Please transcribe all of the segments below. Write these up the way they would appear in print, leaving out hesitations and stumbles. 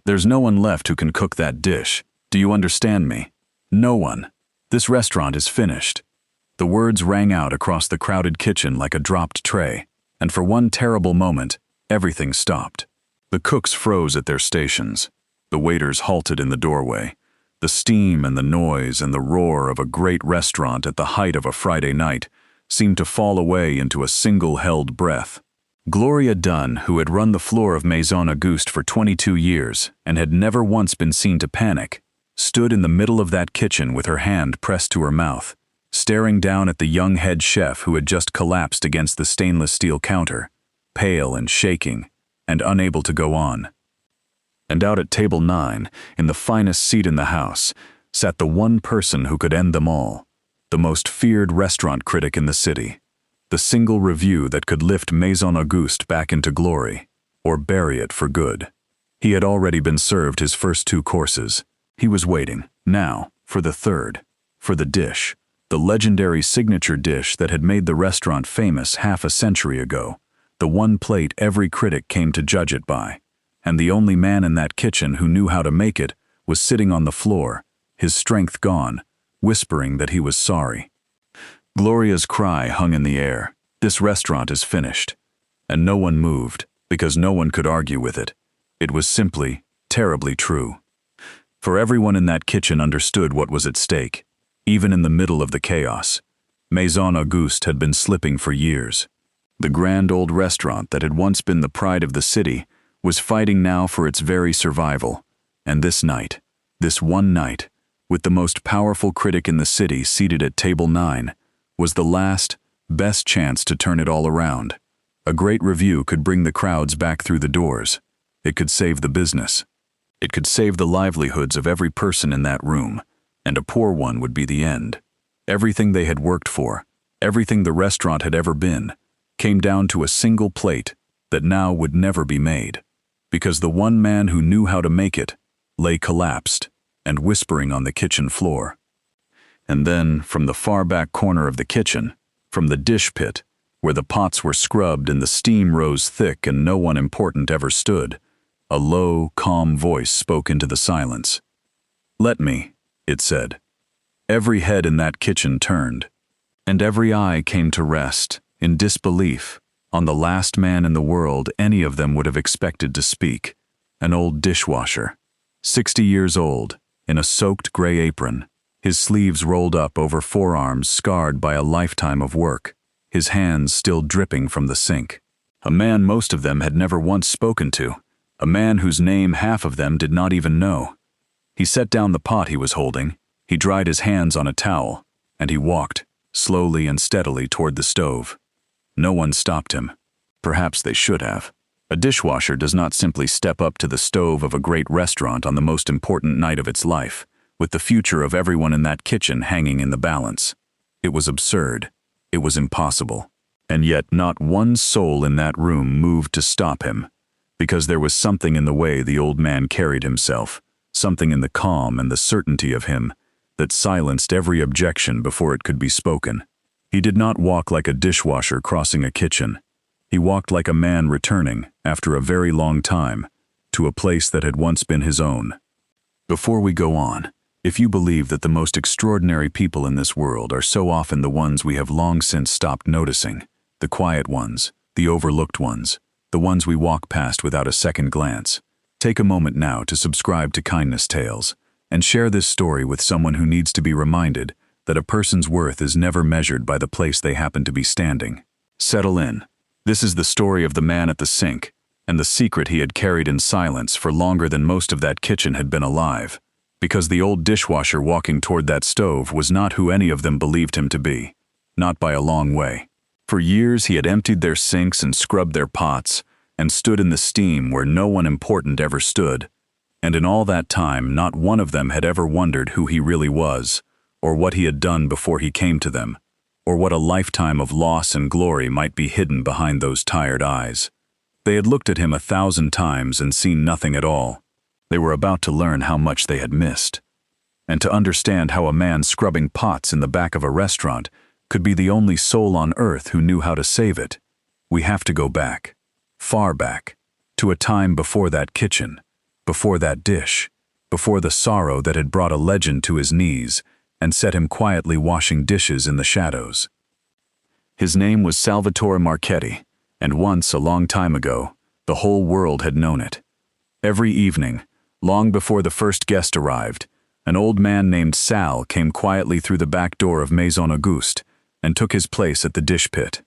There's no one left who can cook that dish. Do you understand me? No one. This restaurant is finished." The words rang out across the crowded kitchen like a dropped tray, and for one terrible moment, everything stopped. The cooks froze at their stations. The waiters halted in the doorway. The steam and the noise and the roar of a great restaurant at the height of a Friday night seemed to fall away into a single held breath. Gloria Dunn, who had run the floor of Maison Auguste for 22 years and had never once been seen to panic, stood in the middle of that kitchen with her hand pressed to her mouth, staring down at the young head chef who had just collapsed against the stainless steel counter, pale and shaking, and unable to go on. And out at table 9, in the finest seat in the house, sat the one person who could end them all, the most feared restaurant critic in the city, the single review that could lift Maison Auguste back into glory, or bury it for good. He had already been served his first 2 courses. He was waiting, now, for the third, for the dish, the legendary signature dish that had made the restaurant famous half a century ago, the one plate every critic came to judge it by. And the only man in that kitchen who knew how to make it was sitting on the floor, his strength gone, whispering that he was sorry. Gloria's cry hung in the air. This restaurant is finished. And no one moved, because no one could argue with it. It was simply, terribly true. For everyone in that kitchen understood what was at stake, even in the middle of the chaos. Maison Auguste had been slipping for years. The grand old restaurant that had once been the pride of the city was fighting now for its very survival, and this night, this one night, with the most powerful critic in the city seated at table 9, was the last, best chance to turn it all around. A great review could bring the crowds back through the doors. It could save the business. It could save the livelihoods of every person in that room, and a poor one would be the end. Everything they had worked for, everything the restaurant had ever been, came down to a single plate that now would never be made, because the one man who knew how to make it lay collapsed and whispering on the kitchen floor. And then, from the far back corner of the kitchen, from the dish pit, where the pots were scrubbed and the steam rose thick and no one important ever stood, a low, calm voice spoke into the silence. "Let me," it said. Every head in that kitchen turned, and every eye came to rest, in disbelief, on the last man in the world any of them would have expected to speak, an old dishwasher, 60 years old, in a soaked gray apron, his sleeves rolled up over forearms scarred by a lifetime of work, his hands still dripping from the sink. A man most of them had never once spoken to, a man whose name half of them did not even know. He set down the pot he was holding, he dried his hands on a towel, and he walked, slowly and steadily toward the stove. No one stopped him. Perhaps they should have. A dishwasher does not simply step up to the stove of a great restaurant on the most important night of its life, with the future of everyone in that kitchen hanging in the balance. It was absurd. It was impossible. And yet not one soul in that room moved to stop him, because there was something in the way the old man carried himself, something in the calm and the certainty of him, that silenced every objection before it could be spoken. He did not walk like a dishwasher crossing a kitchen. He walked like a man returning, after a very long time, to a place that had once been his own. Before we go on, if you believe that the most extraordinary people in this world are so often the ones we have long since stopped noticing, the quiet ones, the overlooked ones, the ones we walk past without a second glance, take a moment now to subscribe to Kindness Tales, and share this story with someone who needs to be reminded that a person's worth is never measured by the place they happen to be standing. Settle in. This is the story of the man at the sink, and the secret he had carried in silence for longer than most of that kitchen had been alive, because the old dishwasher walking toward that stove was not who any of them believed him to be, not by a long way. For years he had emptied their sinks and scrubbed their pots, and stood in the steam where no one important ever stood, and in all that time not one of them had ever wondered who he really was, or what he had done before he came to them, or what a lifetime of loss and glory might be hidden behind those tired eyes. They had looked at him 1,000 times and seen nothing at all. They were about to learn how much they had missed, and to understand how a man scrubbing pots in the back of a restaurant could be the only soul on earth who knew how to save it. We have to go back, far back, to a time before that kitchen, before that dish, before the sorrow that had brought a legend to his knees and set him quietly washing dishes in the shadows. His name was Salvatore Marchetti, and once, a long time ago, the whole world had known it. Every evening, long before the first guest arrived, an old man named Sal came quietly through the back door of Maison Auguste and took his place at the dish pit.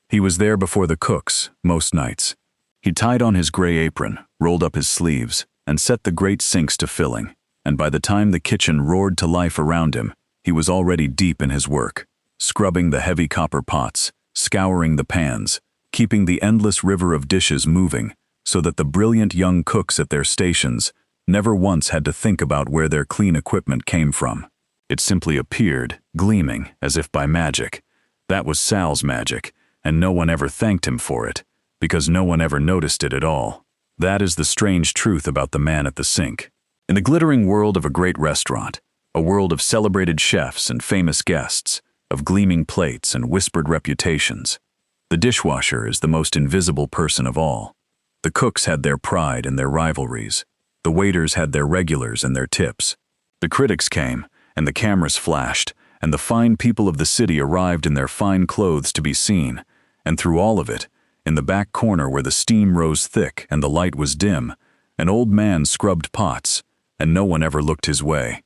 He was there before the cooks, most nights. He tied on his gray apron, rolled up his sleeves, and set the great sinks to filling, and by the time the kitchen roared to life around him, he was already deep in his work, scrubbing the heavy copper pots, scouring the pans, keeping the endless river of dishes moving, so that the brilliant young cooks at their stations never once had to think about where their clean equipment came from. It simply appeared, gleaming, as if by magic. That was Sal's magic, and no one ever thanked him for it, because no one ever noticed it at all. That is the strange truth about the man at the sink. In the glittering world of a great restaurant, a world of celebrated chefs and famous guests, of gleaming plates and whispered reputations, the dishwasher is the most invisible person of all. The cooks had their pride and their rivalries. The waiters had their regulars and their tips. The critics came, and the cameras flashed, and the fine people of the city arrived in their fine clothes to be seen, and through all of it, in the back corner where the steam rose thick and the light was dim, an old man scrubbed pots, and no one ever looked his way.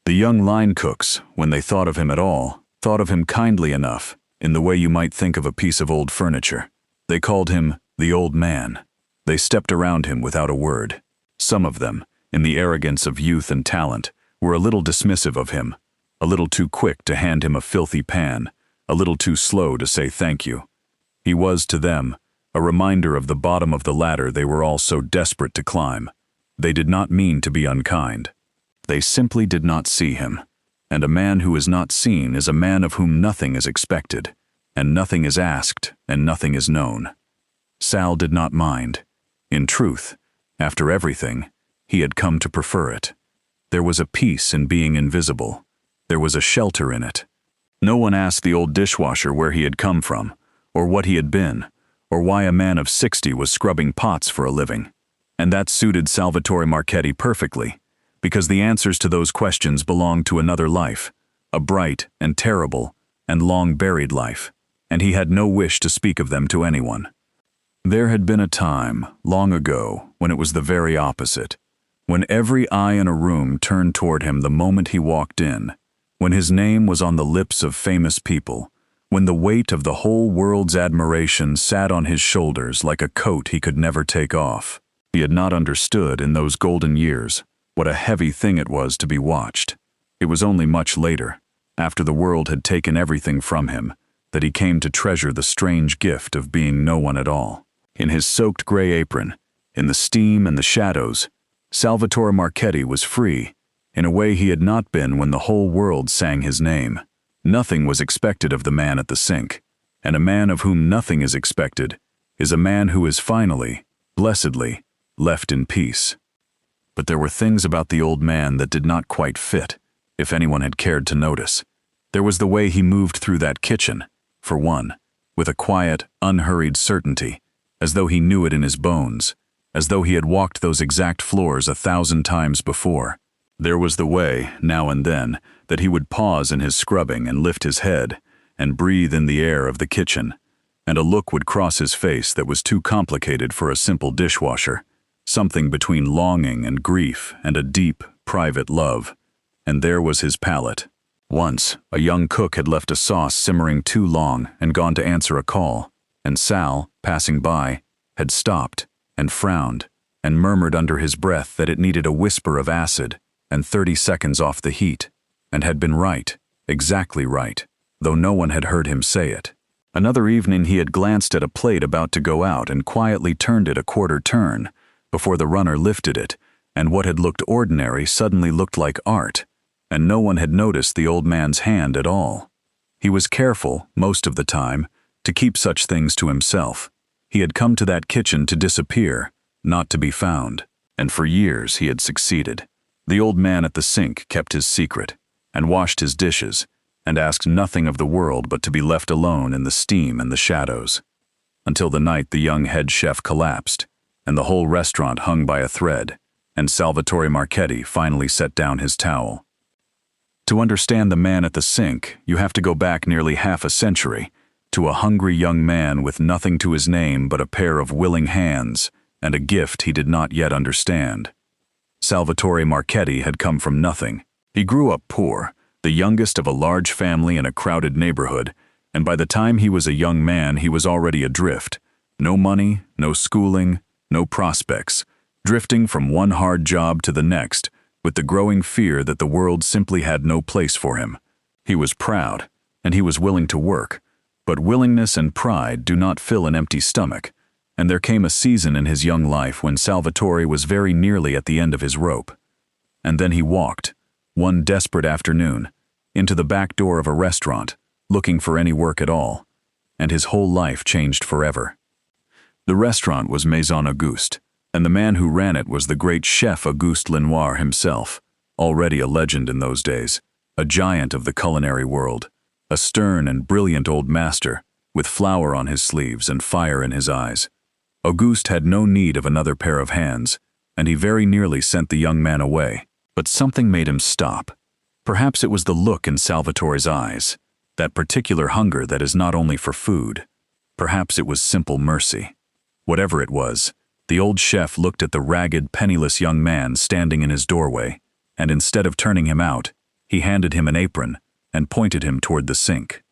The young line cooks, when they thought of him at all, thought of him kindly enough, in the way you might think of a piece of old furniture. They called him the old man. They stepped around him without a word. Some of them, in the arrogance of youth and talent, were a little dismissive of him, a little too quick to hand him a filthy pan, a little too slow to say thank you. He was, to them, a reminder of the bottom of the ladder they were all so desperate to climb. They did not mean to be unkind. They simply did not see him, and a man who is not seen is a man of whom nothing is expected, and nothing is asked, and nothing is known. Sal did not mind. In truth, after everything, he had come to prefer it. There was a peace in being invisible. There was a shelter in it. No one asked the old dishwasher where he had come from, or what he had been, or why a man of 60 was scrubbing pots for a living. And that suited Salvatore Marchetti perfectly, because the answers to those questions belonged to another life, a bright and terrible and long-buried life, and he had no wish to speak of them to anyone. There had been a time, long ago, when it was the very opposite, when every eye in a room turned toward him the moment he walked in, when his name was on the lips of famous people, when the weight of the whole world's admiration sat on his shoulders like a coat he could never take off. He had not understood in those golden years what a heavy thing it was to be watched. It was only much later, after the world had taken everything from him, that he came to treasure the strange gift of being no one at all. In his soaked gray apron, in the steam and the shadows, Salvatore Marchetti was free, in a way he had not been when the whole world sang his name. Nothing was expected of the man at the sink, and a man of whom nothing is expected is a man who is finally, blessedly, left in peace. But there were things about the old man that did not quite fit, if anyone had cared to notice. There was the way he moved through that kitchen, for one, with a quiet, unhurried certainty, as though he knew it in his bones, as though he had walked those exact floors 1,000 times before. There was the way, now and then, that he would pause in his scrubbing and lift his head and breathe in the air of the kitchen, and a look would cross his face that was too complicated for a simple dishwasher, something between longing and grief and a deep, private love. And there was his palate. Once, a young cook had left a sauce simmering too long and gone to answer a call, and Sal, passing by, had stopped and frowned and murmured under his breath that it needed a whisper of acid and 30 seconds off the heat, and had been right, exactly right, though no one had heard him say it. Another evening he had glanced at a plate about to go out and quietly turned it a quarter turn before the runner lifted it, and what had looked ordinary suddenly looked like art, and no one had noticed the old man's hand at all. He was careful, most of the time, to keep such things to himself. He had come to that kitchen to disappear, not to be found, and for years he had succeeded. The old man at the sink kept his secret, and washed his dishes, and asked nothing of the world but to be left alone in the steam and the shadows, until the night the young head chef collapsed, and the whole restaurant hung by a thread, and Salvatore Marchetti finally set down his towel. To understand the man at the sink, you have to go back nearly half a century, to a hungry young man with nothing to his name but a pair of willing hands and a gift he did not yet understand. Salvatore Marchetti had come from nothing. He grew up poor, the youngest of a large family in a crowded neighborhood, and by the time he was a young man he was already adrift. No money, no schooling, no prospects, drifting from one hard job to the next, with the growing fear that the world simply had no place for him. He was proud, and he was willing to work, but willingness and pride do not fill an empty stomach, and there came a season in his young life when Salvatore was very nearly at the end of his rope. And then he walked, one desperate afternoon, into the back door of a restaurant, looking for any work at all, and his whole life changed forever. The restaurant was Maison Auguste, and the man who ran it was the great chef Auguste Lenoir himself, already a legend in those days, a giant of the culinary world, a stern and brilliant old master, with flour on his sleeves and fire in his eyes. Auguste had no need of another pair of hands, and he very nearly sent the young man away, but something made him stop. Perhaps it was the look in Salvatore's eyes, that particular hunger that is not only for food. Perhaps it was simple mercy. Whatever it was, the old chef looked at the ragged, penniless young man standing in his doorway, and instead of turning him out, he handed him an apron and pointed him toward the sink.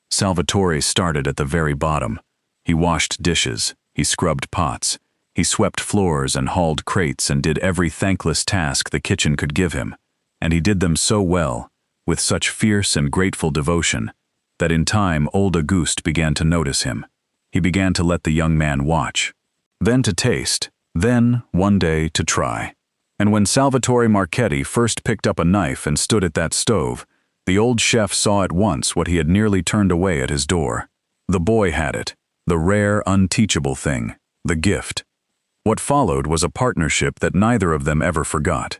Salvatore started at the very bottom. He washed dishes, he scrubbed pots, he swept floors and hauled crates and did every thankless task the kitchen could give him, and he did them so well, with such fierce and grateful devotion, that in time old Auguste began to notice him. He began to let the young man watch, then to taste, then, one day, to try. And when Salvatore Marchetti first picked up a knife and stood at that stove, the old chef saw at once what he had nearly turned away at his door. The boy had it, the rare, unteachable thing, the gift. What followed was a partnership that neither of them ever forgot.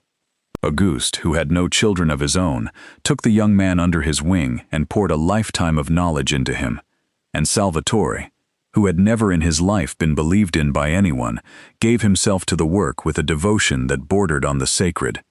Auguste, who had no children of his own, took the young man under his wing and poured a lifetime of knowledge into him. And Salvatore, who had never in his life been believed in by anyone, gave himself to the work with a devotion that bordered on the sacred.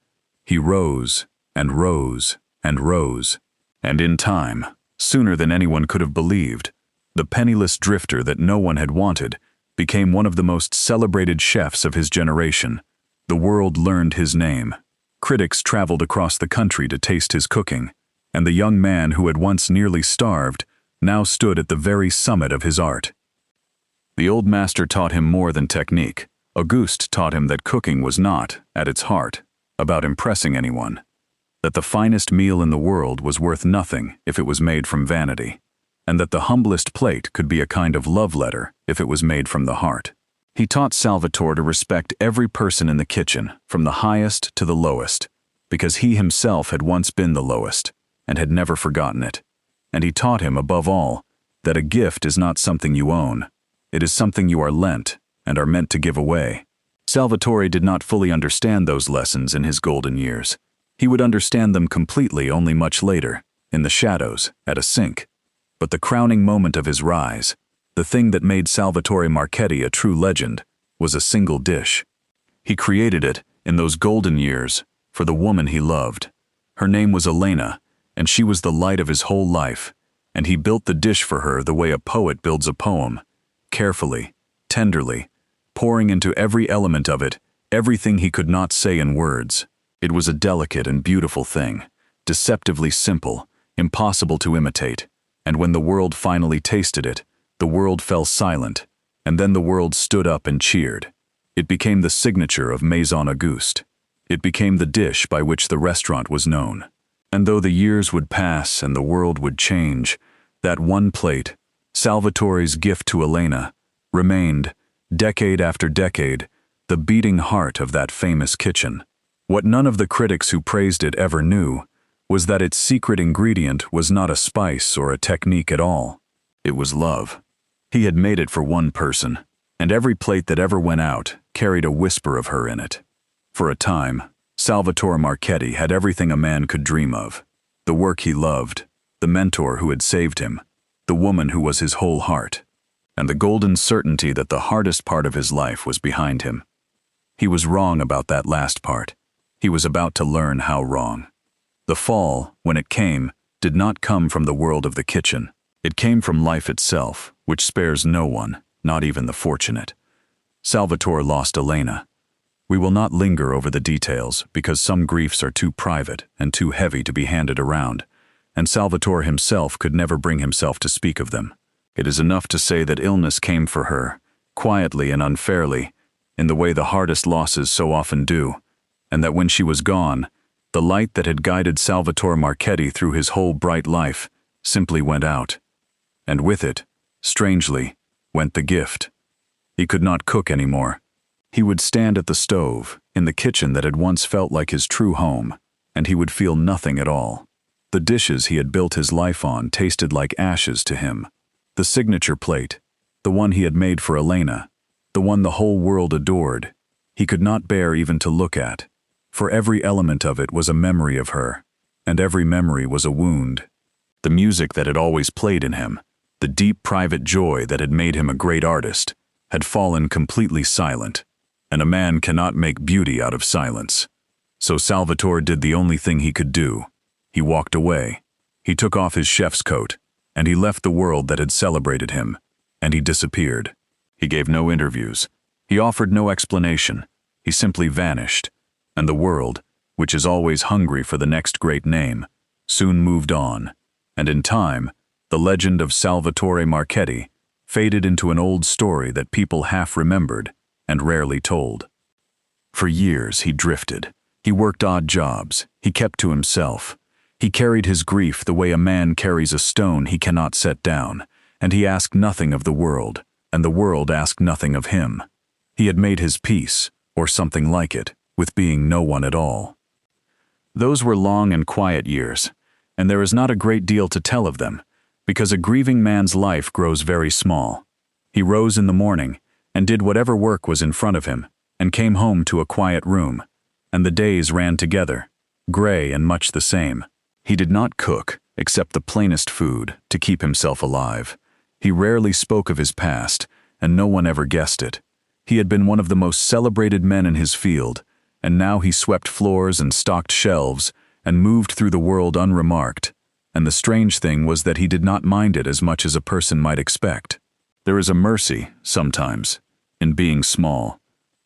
He rose, and rose, and rose, and in time, sooner than anyone could have believed, the penniless drifter that no one had wanted became one of the most celebrated chefs of his generation. The world learned his name. Critics traveled across the country to taste his cooking, and the young man who had once nearly starved now stood at the very summit of his art. The old master taught him more than technique. Auguste taught him that cooking was not, at its heart, about impressing anyone, that the finest meal in the world was worth nothing if it was made from vanity, and that the humblest plate could be a kind of love letter if it was made from the heart. He taught Salvatore to respect every person in the kitchen, from the highest to the lowest, because he himself had once been the lowest, and had never forgotten it. And he taught him, above all, that a gift is not something you own. It is something you are lent and are meant to give away. Salvatore did not fully understand those lessons in his golden years. He would understand them completely only much later, in the shadows, at a sink. But the crowning moment of his rise, the thing that made Salvatore Marchetti a true legend, was a single dish. He created it, in those golden years, for the woman he loved. Her name was Elena, and she was the light of his whole life, and he built the dish for her the way a poet builds a poem, carefully, tenderly, pouring into every element of it everything he could not say in words. It was a delicate and beautiful thing, deceptively simple, impossible to imitate, and when the world finally tasted it, the world fell silent, and then the world stood up and cheered. It became the signature of Maison Auguste. It became the dish by which the restaurant was known. And though the years would pass and the world would change, that one plate, Salvatore's gift to Elena, remained, decade after decade, the beating heart of that famous kitchen. What none of the critics who praised it ever knew was that its secret ingredient was not a spice or a technique at all. It was love. He had made it for one person, and every plate that ever went out carried a whisper of her in it. For a time, Salvatore Marchetti had everything a man could dream of: the work he loved, the mentor who had saved him, the woman who was his whole heart, and the golden certainty that the hardest part of his life was behind him. He was wrong about that last part. He was about to learn how wrong. The fall, when it came, did not come from the world of the kitchen. It came from life itself, which spares no one, not even the fortunate. Salvatore lost Elena. We will not linger over the details because some griefs are too private and too heavy to be handed around, and Salvatore himself could never bring himself to speak of them. It is enough to say that illness came for her, quietly and unfairly, in the way the hardest losses so often do, and that when she was gone, the light that had guided Salvatore Marchetti through his whole bright life simply went out. And with it, strangely, went the gift. He could not cook anymore. He would stand at the stove, in the kitchen that had once felt like his true home, and he would feel nothing at all. The dishes he had built his life on tasted like ashes to him. The signature plate, the one he had made for Elena, the one the whole world adored, he could not bear even to look at, for every element of it was a memory of her, and every memory was a wound. The music that had always played in him, the deep private joy that had made him a great artist, had fallen completely silent, and a man cannot make beauty out of silence. So Salvatore did the only thing he could do. He walked away. He took off his chef's coat, and he left the world that had celebrated him, and he disappeared. He gave no interviews. He offered no explanation. He simply vanished, and the world, which is always hungry for the next great name, soon moved on, and in time, the legend of Salvatore Marchetti faded into an old story that people half remembered and rarely told. For years he drifted. He worked odd jobs. He kept to himself. He carried his grief the way a man carries a stone he cannot set down, and he asked nothing of the world, and the world asked nothing of him. He had made his peace, or something like it, with being no one at all. Those were long and quiet years, and there is not a great deal to tell of them, because a grieving man's life grows very small. He rose in the morning and did whatever work was in front of him, and came home to a quiet room, and the days ran together, gray and much the same. He did not cook, except the plainest food, to keep himself alive. He rarely spoke of his past, and no one ever guessed it. He had been one of the most celebrated men in his field, and now he swept floors and stocked shelves, and moved through the world unremarked. And the strange thing was that he did not mind it as much as a person might expect. There is a mercy, sometimes, in being small.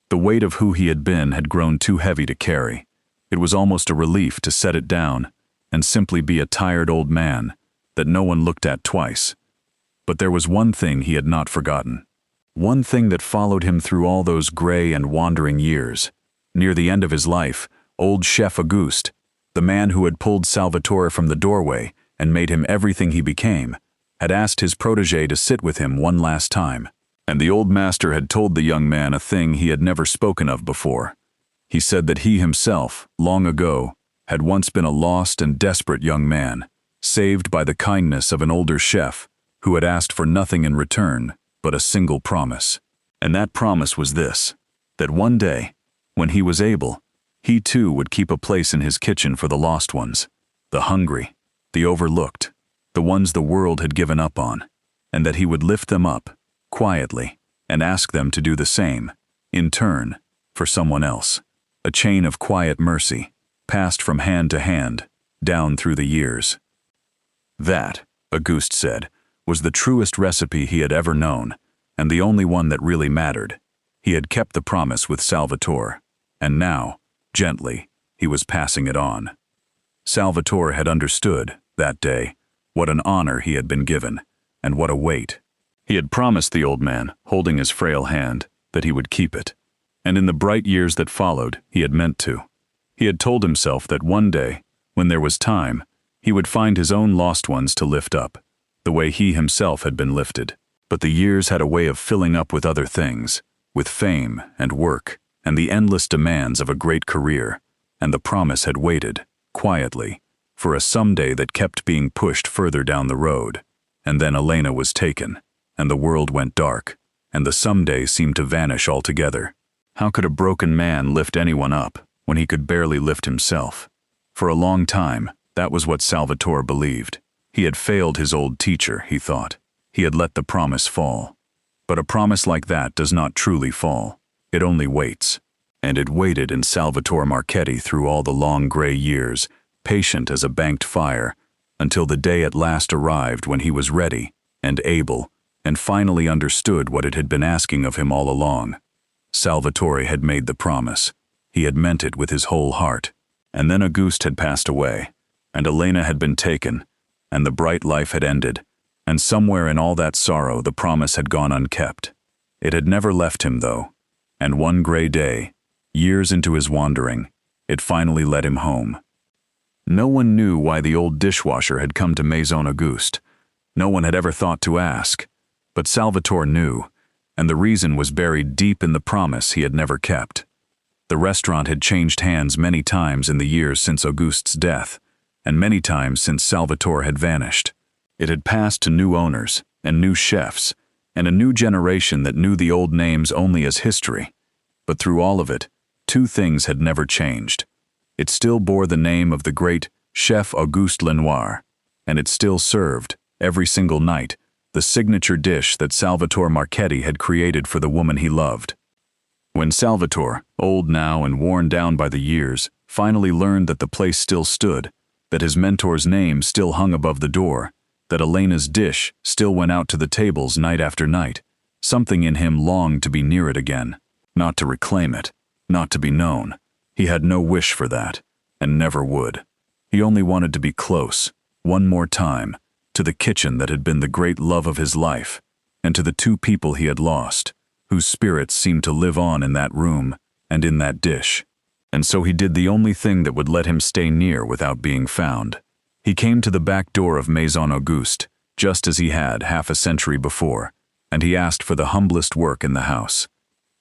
The weight of who he had been had grown too heavy to carry. It was almost a relief to set it down and simply be a tired old man that no one looked at twice. But there was one thing he had not forgotten. One thing that followed him through all those gray and wandering years. Near the end of his life, old Chef Auguste, the man who had pulled Salvatore from the doorway and made him everything he became, had asked his protégé to sit with him one last time. And the old master had told the young man a thing he had never spoken of before. He said that he himself, long ago, had once been a lost and desperate young man, saved by the kindness of an older chef who had asked for nothing in return but a single promise. And that promise was this, that one day, when he was able, he too would keep a place in his kitchen for the lost ones, the hungry, the overlooked, the ones the world had given up on, and that he would lift them up, quietly, and ask them to do the same, in turn, for someone else. A chain of quiet mercy, passed from hand to hand, down through the years. That, Auguste said, was the truest recipe he had ever known, and the only one that really mattered. He had kept the promise with Salvatore, and now, gently, he was passing it on. Salvatore had understood, that day, what an honor he had been given, and what a weight. He had promised the old man, holding his frail hand, that he would keep it, and in the bright years that followed, he had meant to. He had told himself that one day, when there was time, he would find his own lost ones to lift up, the way he himself had been lifted. But the years had a way of filling up with other things, with fame and work, and the endless demands of a great career, and the promise had waited, quietly, for a someday that kept being pushed further down the road. And then Elena was taken, and the world went dark, and the someday seemed to vanish altogether. How could a broken man lift anyone up when he could barely lift himself? For a long time, that was what Salvatore believed. He had failed his old teacher, he thought. He had let the promise fall. But a promise like that does not truly fall. It only waits. And it waited in Salvatore Marchetti through all the long gray years, patient as a banked fire, until the day at last arrived when he was ready and able, and finally understood what it had been asking of him all along. Salvatore had made the promise. He had meant it with his whole heart. And then Auguste had passed away, and Elena had been taken, and the bright life had ended, and somewhere in all that sorrow the promise had gone unkept. It had never left him, though, and one gray day, years into his wandering, it finally led him home. No one knew why the old dishwasher had come to Maison Auguste. No one had ever thought to ask, but Salvatore knew, and the reason was buried deep in the promise he had never kept. The restaurant had changed hands many times in the years since Auguste's death, and many times since Salvatore had vanished. It had passed to new owners and new chefs, and a new generation that knew the old names only as history. But through all of it, two things had never changed. It still bore the name of the great Chef Auguste Lenoir, and it still served, every single night, the signature dish that Salvatore Marchetti had created for the woman he loved. When Salvatore, old now and worn down by the years, finally learned that the place still stood, that his mentor's name still hung above the door, that Elena's dish still went out to the tables night after night, something in him longed to be near it again, not to reclaim it, not to be known. He had no wish for that, and never would. He only wanted to be close, one more time, to the kitchen that had been the great love of his life, and to the two people he had lost, whose spirits seemed to live on in that room and in that dish. And so he did the only thing that would let him stay near without being found. He came to the back door of Maison Auguste, just as he had half a century before, and he asked for the humblest work in the house.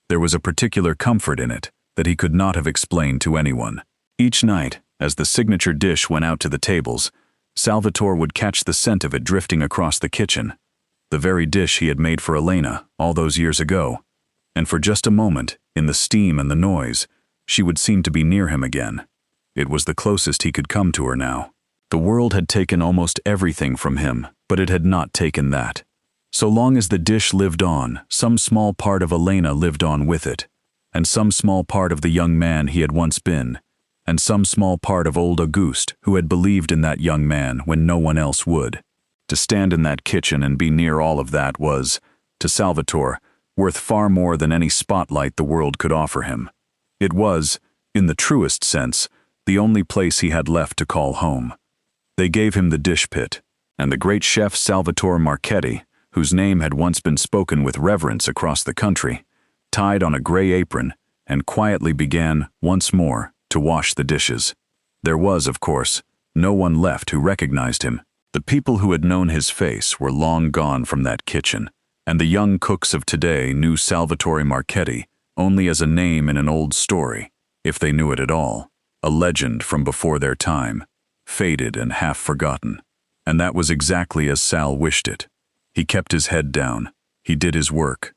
There was a particular comfort in it that he could not have explained to anyone. Each night, as the signature dish went out to the tables, Salvatore would catch the scent of it drifting across the kitchen, the very dish he had made for Elena all those years ago. And for just a moment, in the steam and the noise, she would seem to be near him again. It was the closest he could come to her now. The world had taken almost everything from him, but it had not taken that. So long as the dish lived on, some small part of Elena lived on with it, and some small part of the young man he had once been, and some small part of old Auguste who had believed in that young man when no one else would. To stand in that kitchen and be near all of that was, to Salvatore, worth far more than any spotlight the world could offer him. It was, in the truest sense, the only place he had left to call home. They gave him the dish pit, and the great chef Salvatore Marchetti, whose name had once been spoken with reverence across the country, tied on a gray apron and quietly began, once more, to wash the dishes. There was, of course, no one left who recognized him. The people who had known his face were long gone from that kitchen, and the young cooks of today knew Salvatore Marchetti only as a name in an old story, if they knew it at all, a legend from before their time, faded and half forgotten. And that was exactly as Sal wished it. He kept his head down. He did his work.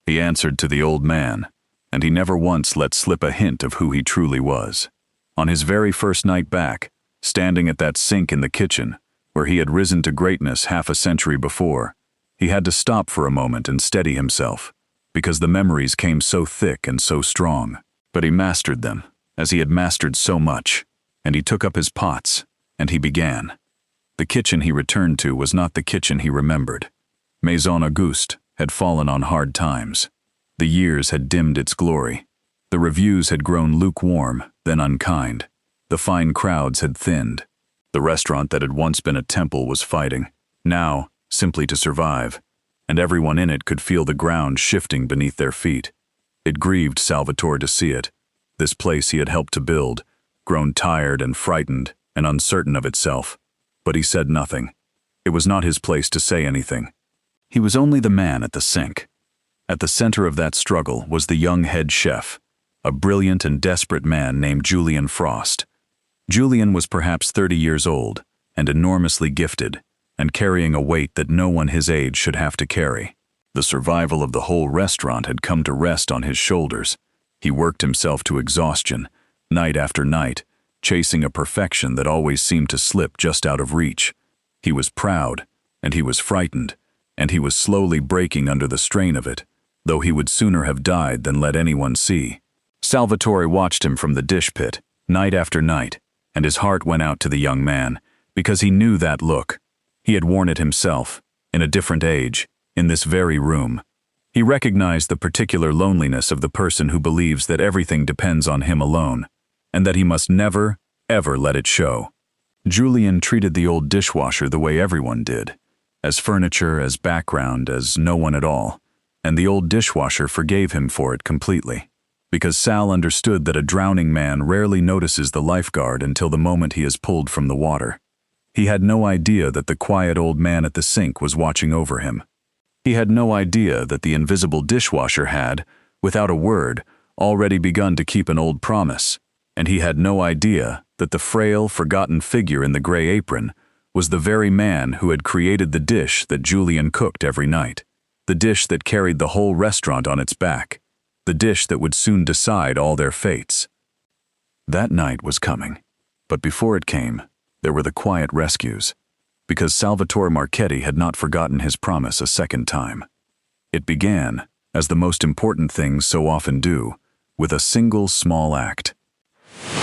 He answered to the old man, and he never once let slip a hint of who he truly was. On his very first night back, standing at that sink in the kitchen, where he had risen to greatness half a century before, he had to stop for a moment and steady himself, because the memories came so thick and so strong. But he mastered them, as he had mastered so much, and he took up his pots, and he began. The kitchen he returned to was not the kitchen he remembered. Maison Auguste had fallen on hard times. The years had dimmed its glory. The reviews had grown lukewarm, then unkind. The fine crowds had thinned. The restaurant that had once been a temple was fighting, now simply to survive, and everyone in it could feel the ground shifting beneath their feet. It grieved Salvatore to see it, this place he had helped to build, grown tired and frightened and uncertain of itself. But he said nothing. It was not his place to say anything. He was only the man at the sink. At the center of that struggle was the young head chef, a brilliant and desperate man named Julian Frost. Julian was perhaps 30 years old and enormously gifted, and carrying a weight that no one his age should have to carry. The survival of the whole restaurant had come to rest on his shoulders. He worked himself to exhaustion, night after night, chasing a perfection that always seemed to slip just out of reach. He was proud, and he was frightened, and he was slowly breaking under the strain of it, though he would sooner have died than let anyone see. Salvatore watched him from the dish pit, night after night, and his heart went out to the young man, because he knew that look. He had worn it himself, in a different age, in this very room. He recognized the particular loneliness of the person who believes that everything depends on him alone, and that he must never, ever let it show. Julian treated the old dishwasher the way everyone did, as furniture, as background, as no one at all, and the old dishwasher forgave him for it completely, because Sal understood that a drowning man rarely notices the lifeguard until the moment he is pulled from the water. He had no idea that the quiet old man at the sink was watching over him. He had no idea that the invisible dishwasher had, without a word, already begun to keep an old promise, and he had no idea that the frail, forgotten figure in the gray apron was the very man who had created the dish that Julian cooked every night, the dish that carried the whole restaurant on its back, the dish that would soon decide all their fates. That night was coming, but before it came, there were the quiet rescues, because Salvatore Marchetti had not forgotten his promise a second time. It began, as the most important things so often do, with a single small act.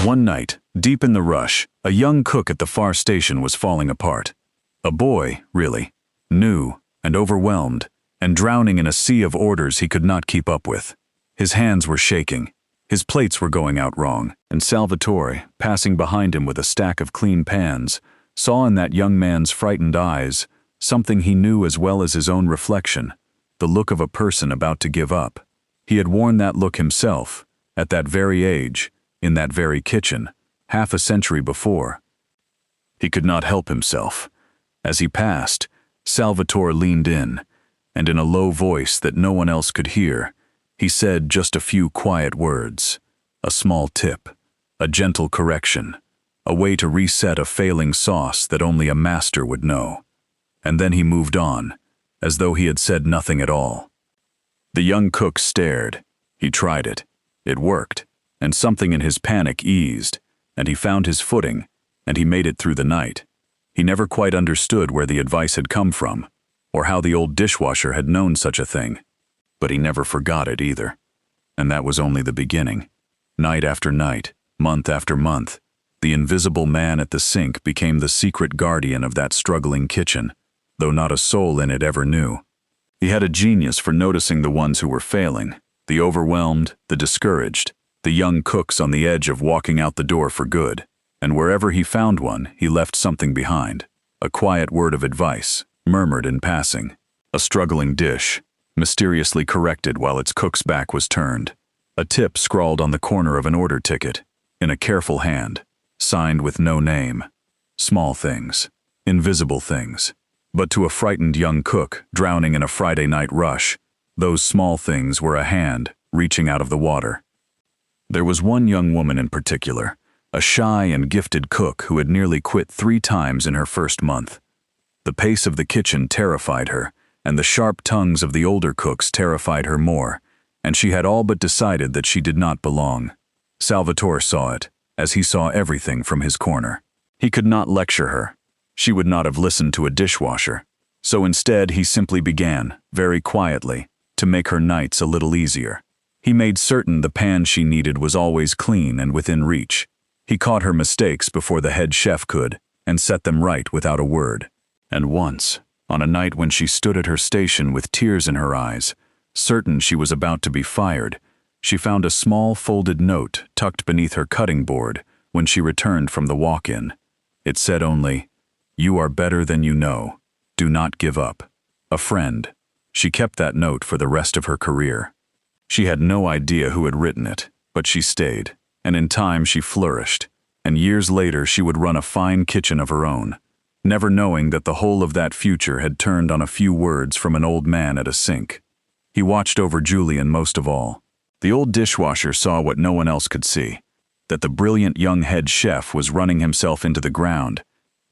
One night, deep in the rush, a young cook at the far station was falling apart. A boy, really, new and overwhelmed, and drowning in a sea of orders he could not keep up with. His hands were shaking, his plates were going out wrong, and Salvatore, passing behind him with a stack of clean pans, saw in that young man's frightened eyes something he knew as well as his own reflection, the look of a person about to give up. He had worn that look himself, at that very age, in that very kitchen, half a century before. He could not help himself. As he passed, Salvatore leaned in, and in a low voice that no one else could hear, he said just a few quiet words, a small tip, a gentle correction, a way to reset a failing sauce that only a master would know. And then he moved on, as though he had said nothing at all. The young cook stared. He tried it. It worked, and something in his panic eased, and he found his footing, and he made it through the night. He never quite understood where the advice had come from, or how the old dishwasher had known such a thing, but he never forgot it either. And that was only the beginning. Night after night, month after month, the invisible man at the sink became the secret guardian of that struggling kitchen, though not a soul in it ever knew. He had a genius for noticing the ones who were failing, the overwhelmed, the discouraged, the young cooks on the edge of walking out the door for good, and wherever he found one, he left something behind, a quiet word of advice, murmured in passing, a struggling dish, mysteriously corrected while its cook's back was turned, a tip scrawled on the corner of an order ticket, in a careful hand, signed with no name. Small things, invisible things. But to a frightened young cook drowning in a Friday night rush, those small things were a hand reaching out of the water. There was one young woman in particular, a shy and gifted cook who had nearly quit 3 times in her first month. The pace of the kitchen terrified her, and the sharp tongues of the older cooks terrified her more, and she had all but decided that she did not belong. Salvatore saw it, as he saw everything from his corner. He could not lecture her. She would not have listened to a dishwasher. So instead he simply began, very quietly, to make her nights a little easier. He made certain the pan she needed was always clean and within reach. He caught her mistakes before the head chef could, and set them right without a word. And once, on a night when she stood at her station with tears in her eyes, certain she was about to be fired, she found a small folded note tucked beneath her cutting board when she returned from the walk-in. It said only, "You are better than you know. Do not give up. A friend." She kept that note for the rest of her career. She had no idea who had written it, but she stayed, and in time she flourished, and years later she would run a fine kitchen of her own, never knowing that the whole of that future had turned on a few words from an old man at a sink. He watched over Julian most of all. The old dishwasher saw what no one else could see, that the brilliant young head chef was running himself into the ground,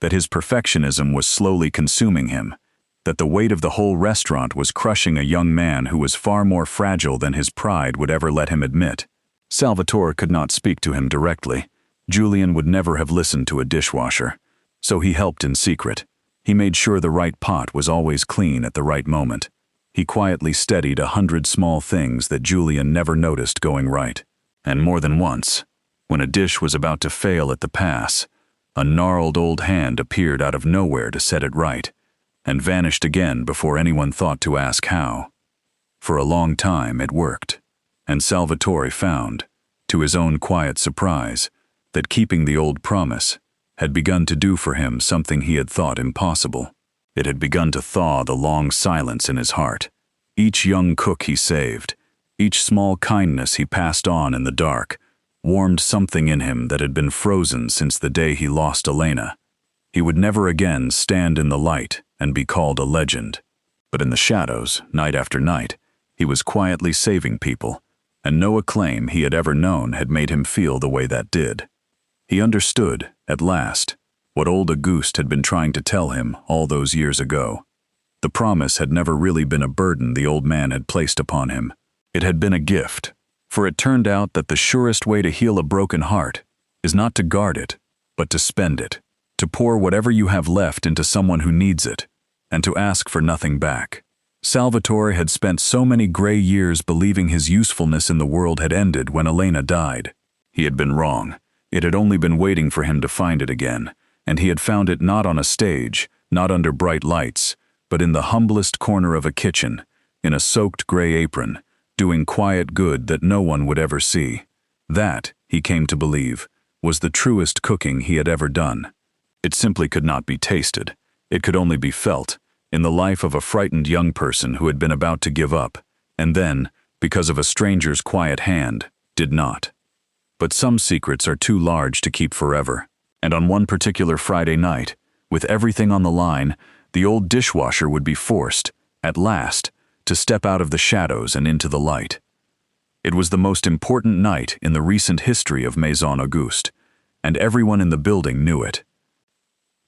that his perfectionism was slowly consuming him, that the weight of the whole restaurant was crushing a young man who was far more fragile than his pride would ever let him admit. Salvatore could not speak to him directly. Julian would never have listened to a dishwasher, so he helped in secret. He made sure the right pot was always clean at the right moment. He quietly steadied 100 small things that Julian never noticed going right. And more than once, when a dish was about to fail at the pass, a gnarled old hand appeared out of nowhere to set it right, and vanished again before anyone thought to ask how. For a long time it worked, and Salvatore found, to his own quiet surprise, that keeping the old promise had begun to do for him something he had thought impossible. It had begun to thaw the long silence in his heart. Each young cook he saved, each small kindness he passed on in the dark, warmed something in him that had been frozen since the day he lost Elena. He would never again stand in the light and be called a legend. But in the shadows, night after night, he was quietly saving people, and no acclaim he had ever known had made him feel the way that did. He understood, at last, what old Auguste had been trying to tell him all those years ago. The promise had never really been a burden the old man had placed upon him. It had been a gift, for it turned out that the surest way to heal a broken heart is not to guard it, but to spend it, to pour whatever you have left into someone who needs it, and to ask for nothing back. Salvatore had spent so many gray years believing his usefulness in the world had ended when Elena died. He had been wrong. It had only been waiting for him to find it again, and he had found it not on a stage, not under bright lights, but in the humblest corner of a kitchen, in a soaked gray apron, doing quiet good that no one would ever see. That, he came to believe, was the truest cooking he had ever done. It simply could not be tasted. It could only be felt, in the life of a frightened young person who had been about to give up, and then, because of a stranger's quiet hand, did not. But some secrets are too large to keep forever, and on one particular Friday night, with everything on the line, the old dishwasher would be forced, at last, to step out of the shadows and into the light. It was the most important night in the recent history of Maison Auguste, and everyone in the building knew it.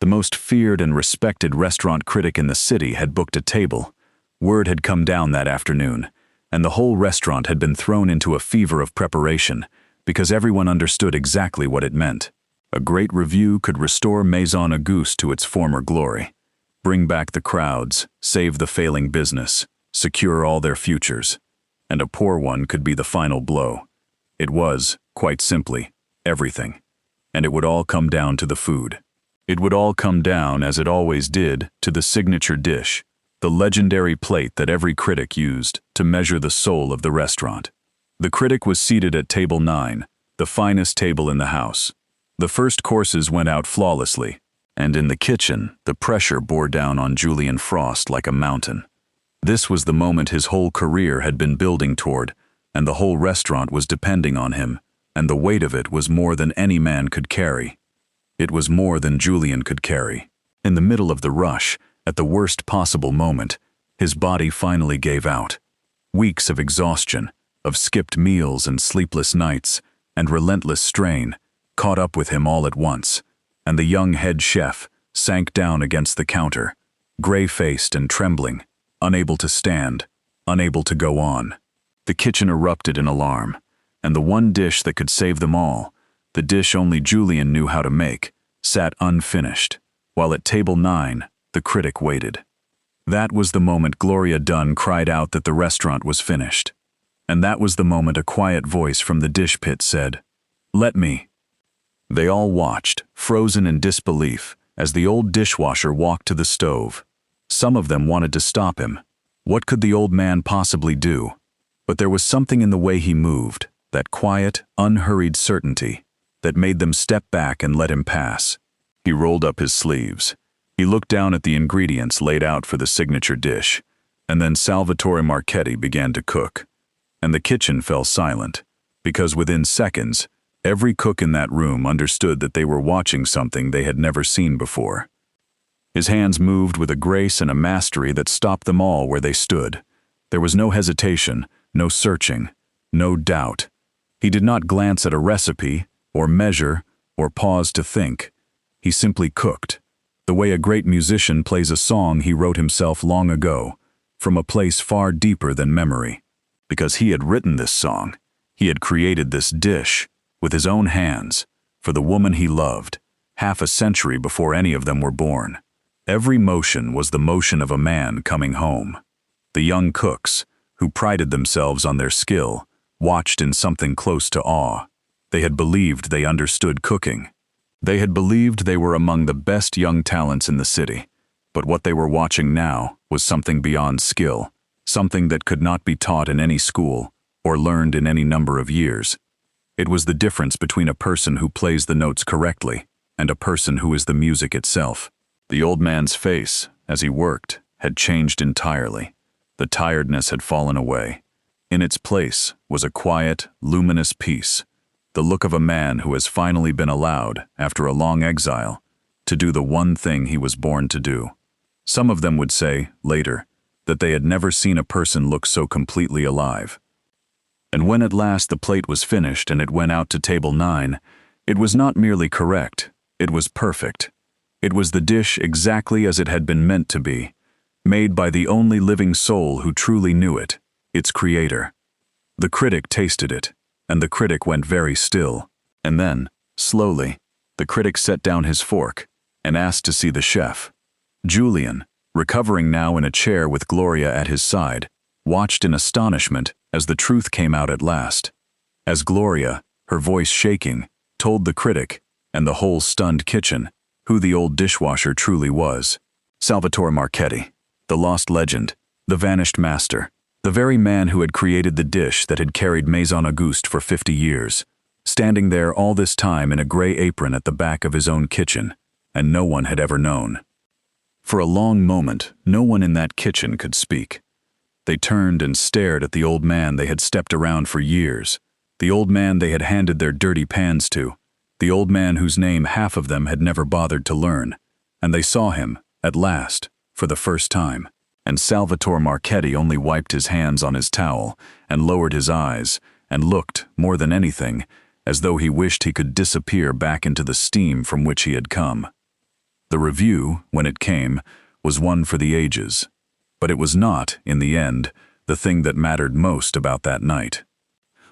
The most feared and respected restaurant critic in the city had booked a table. Word had come down that afternoon, and the whole restaurant had been thrown into a fever of preparation, because everyone understood exactly what it meant. A great review could restore Maison Auguste to its former glory, bring back the crowds, save the failing business, secure all their futures, and a poor one could be the final blow. It was, quite simply, everything, and it would all come down to the food. It would all come down, as it always did, to the signature dish, the legendary plate that every critic used to measure the soul of the restaurant. The critic was seated at table 9, the finest table in the house. The first courses went out flawlessly, and in the kitchen, the pressure bore down on Julian Frost like a mountain. This was the moment his whole career had been building toward, and the whole restaurant was depending on him, and the weight of it was more than any man could carry. It was more than Julian could carry. In the middle of the rush, at the worst possible moment, his body finally gave out. Weeks of exhaustion, of skipped meals and sleepless nights, and relentless strain, caught up with him all at once, and the young head chef sank down against the counter, gray-faced and trembling, unable to stand, unable to go on. The kitchen erupted in alarm, and the one dish that could save them all, the dish only Julian knew how to make, sat unfinished, while at table 9, the critic waited. That was the moment Gloria Dunn cried out that the restaurant was finished. And that was the moment a quiet voice from the dish pit said, "Let me." They all watched, frozen in disbelief, as the old dishwasher walked to the stove. Some of them wanted to stop him. What could the old man possibly do? But there was something in the way he moved, that quiet, unhurried certainty, that made them step back and let him pass. He rolled up his sleeves. He looked down at the ingredients laid out for the signature dish, and then Salvatore Marchetti began to cook. And the kitchen fell silent, because within seconds, every cook in that room understood that they were watching something they had never seen before. His hands moved with a grace and a mastery that stopped them all where they stood. There was no hesitation, no searching, no doubt. He did not glance at a recipe, or measure, or pause to think. He simply cooked, the way a great musician plays a song he wrote himself long ago, from a place far deeper than memory. Because he had written this song, he had created this dish, with his own hands, for the woman he loved, half a century before any of them were born. Every motion was the motion of a man coming home. The young cooks, who prided themselves on their skill, watched in something close to awe. They had believed they understood cooking. They had believed they were among the best young talents in the city. But what they were watching now was something beyond skill, something that could not be taught in any school or learned in any number of years. It was the difference between a person who plays the notes correctly and a person who is the music itself. The old man's face, as he worked, had changed entirely. The tiredness had fallen away. In its place was a quiet, luminous peace, the look of a man who has finally been allowed, after a long exile, to do the one thing he was born to do. Some of them would say, later, that they had never seen a person look so completely alive. And when at last the plate was finished and it went out to table 9, it was not merely correct, it was perfect. It was the dish exactly as it had been meant to be, made by the only living soul who truly knew it, its creator. The critic tasted it, and the critic went very still. And then, slowly, the critic set down his fork and asked to see the chef. Julian, recovering now in a chair with Gloria at his side, watched in astonishment as the truth came out at last. As Gloria, her voice shaking, told the critic, and the whole stunned kitchen, who the old dishwasher truly was. Salvatore Marchetti, the lost legend, the vanished master, the very man who had created the dish that had carried Maison Auguste for 50 years, standing there all this time in a gray apron at the back of his own kitchen, and no one had ever known. For a long moment, no one in that kitchen could speak. They turned and stared at the old man they had stepped around for years, the old man they had handed their dirty pans to, the old man whose name half of them had never bothered to learn, and they saw him, at last, for the first time. And Salvatore Marchetti only wiped his hands on his towel and lowered his eyes and looked, more than anything, as though he wished he could disappear back into the steam from which he had come. The review, when it came, was one for the ages. But it was not, in the end, the thing that mattered most about that night.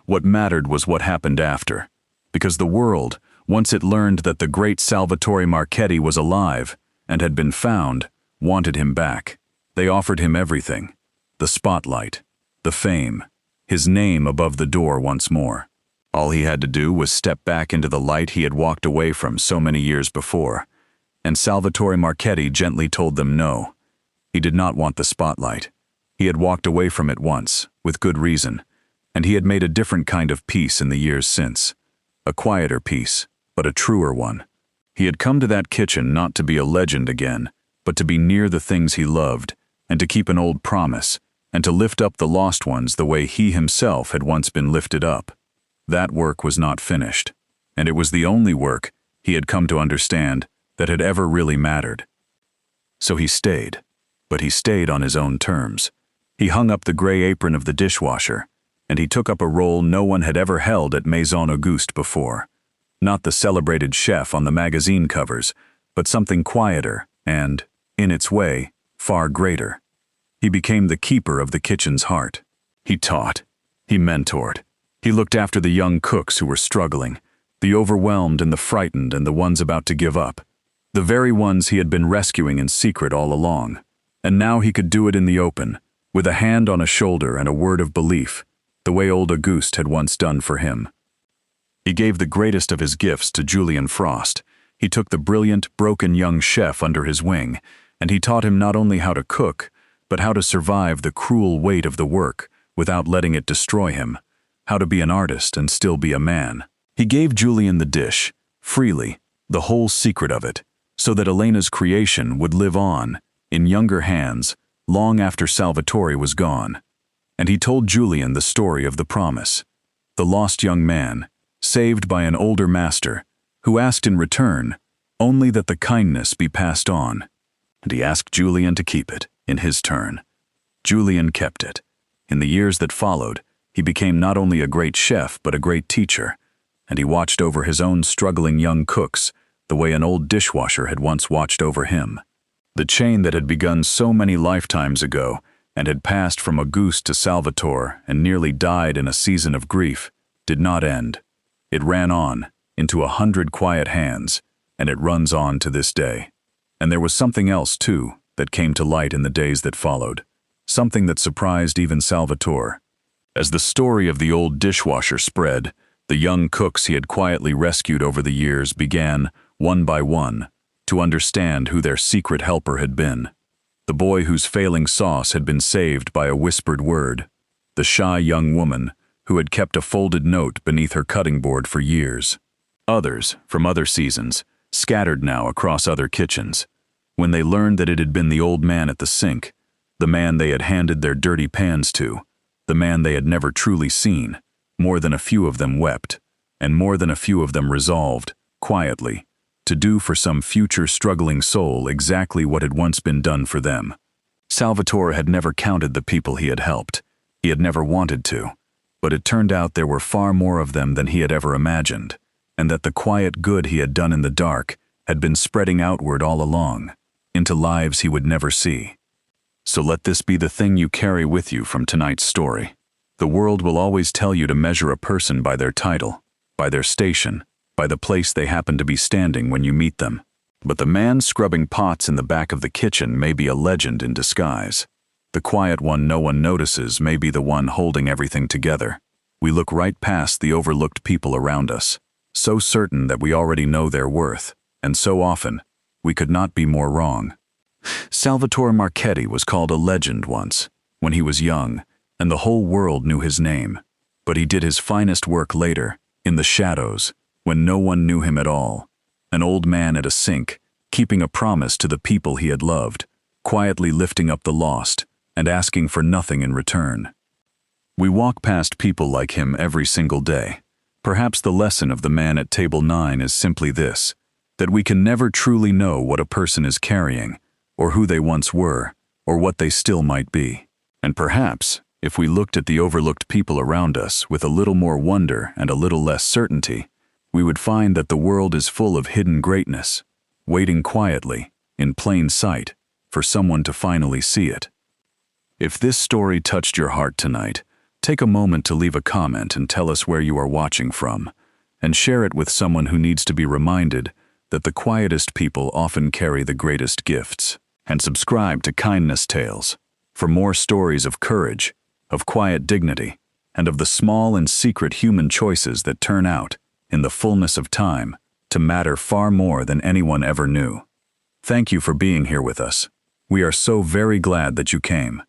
What mattered was what happened after, because the world, once it learned that the great Salvatore Marchetti was alive and had been found, wanted him back. They offered him everything: the spotlight, the fame, his name above the door once more. All he had to do was step back into the light he had walked away from so many years before, and Salvatore Marchetti gently told them no. He did not want the spotlight. He had walked away from it once, with good reason, and he had made a different kind of peace in the years since. A quieter peace, but a truer one. He had come to that kitchen not to be a legend again, but to be near the things he loved, and to keep an old promise, and to lift up the lost ones the way he himself had once been lifted up. That work was not finished, and it was the only work, he had come to understand, that had ever really mattered. So he stayed, but he stayed on his own terms. He hung up the gray apron of the dishwasher, and he took up a role no one had ever held at Maison Auguste before. Not the celebrated chef on the magazine covers, but something quieter and, in its way, far greater. He became the keeper of the kitchen's heart. He taught. He mentored. He looked after the young cooks who were struggling, the overwhelmed and the frightened and the ones about to give up, the very ones he had been rescuing in secret all along. And now he could do it in the open, with a hand on a shoulder and a word of belief, the way old Auguste had once done for him. He gave the greatest of his gifts to Julian Frost. He took the brilliant, broken young chef under his wing, and he taught him not only how to cook, but how to survive the cruel weight of the work without letting it destroy him, how to be an artist and still be a man. He gave Julian the dish, freely, the whole secret of it, so that Elena's creation would live on, in younger hands, long after Salvatore was gone. And he told Julian the story of the promise. The lost young man, saved by an older master, who asked in return only that the kindness be passed on. And he asked Julian to keep it, in his turn. Julian kept it. In the years that followed, he became not only a great chef but a great teacher, and he watched over his own struggling young cooks the way an old dishwasher had once watched over him. The chain that had begun so many lifetimes ago and had passed from Auguste to Salvatore and nearly died in a season of grief did not end. It ran on, into 100 quiet hands, and it runs on to this day. And there was something else, too, that came to light in the days that followed, something that surprised even Salvatore. As the story of the old dishwasher spread, the young cooks he had quietly rescued over the years began, one by one, to understand who their secret helper had been. The boy whose failing sauce had been saved by a whispered word. The shy young woman who had kept a folded note beneath her cutting board for years. Others, from other seasons, scattered now across other kitchens. When they learned that it had been the old man at the sink, the man they had handed their dirty pans to, the man they had never truly seen, more than a few of them wept, and more than a few of them resolved, quietly, to do for some future struggling soul exactly what had once been done for them. Salvatore had never counted the people he had helped. He had never wanted to. But it turned out there were far more of them than he had ever imagined, and that the quiet good he had done in the dark had been spreading outward all along, into lives he would never see. So let this be the thing you carry with you from tonight's story. The world will always tell you to measure a person by their title, by their station, by the place they happen to be standing when you meet them. But the man scrubbing pots in the back of the kitchen may be a legend in disguise. The quiet one no one notices may be the one holding everything together. We look right past the overlooked people around us, so certain that we already know their worth, and so often, we could not be more wrong. Salvatore Marchetti was called a legend once, when he was young, and the whole world knew his name. But he did his finest work later, in the shadows, when no one knew him at all. An old man at a sink, keeping a promise to the people he had loved, quietly lifting up the lost, and asking for nothing in return. We walk past people like him every single day. Perhaps the lesson of the man at table 9 is simply this, that we can never truly know what a person is carrying, or who they once were, or what they still might be. And perhaps, if we looked at the overlooked people around us with a little more wonder and a little less certainty, we would find that the world is full of hidden greatness, waiting quietly, in plain sight, for someone to finally see it. If this story touched your heart tonight, take a moment to leave a comment and tell us where you are watching from, and share it with someone who needs to be reminded that the quietest people often carry the greatest gifts. And subscribe to Kindness Tales for more stories of courage, of quiet dignity, and of the small and secret human choices that turn out, in the fullness of time, to matter far more than anyone ever knew. Thank you for being here with us. We are so very glad that you came.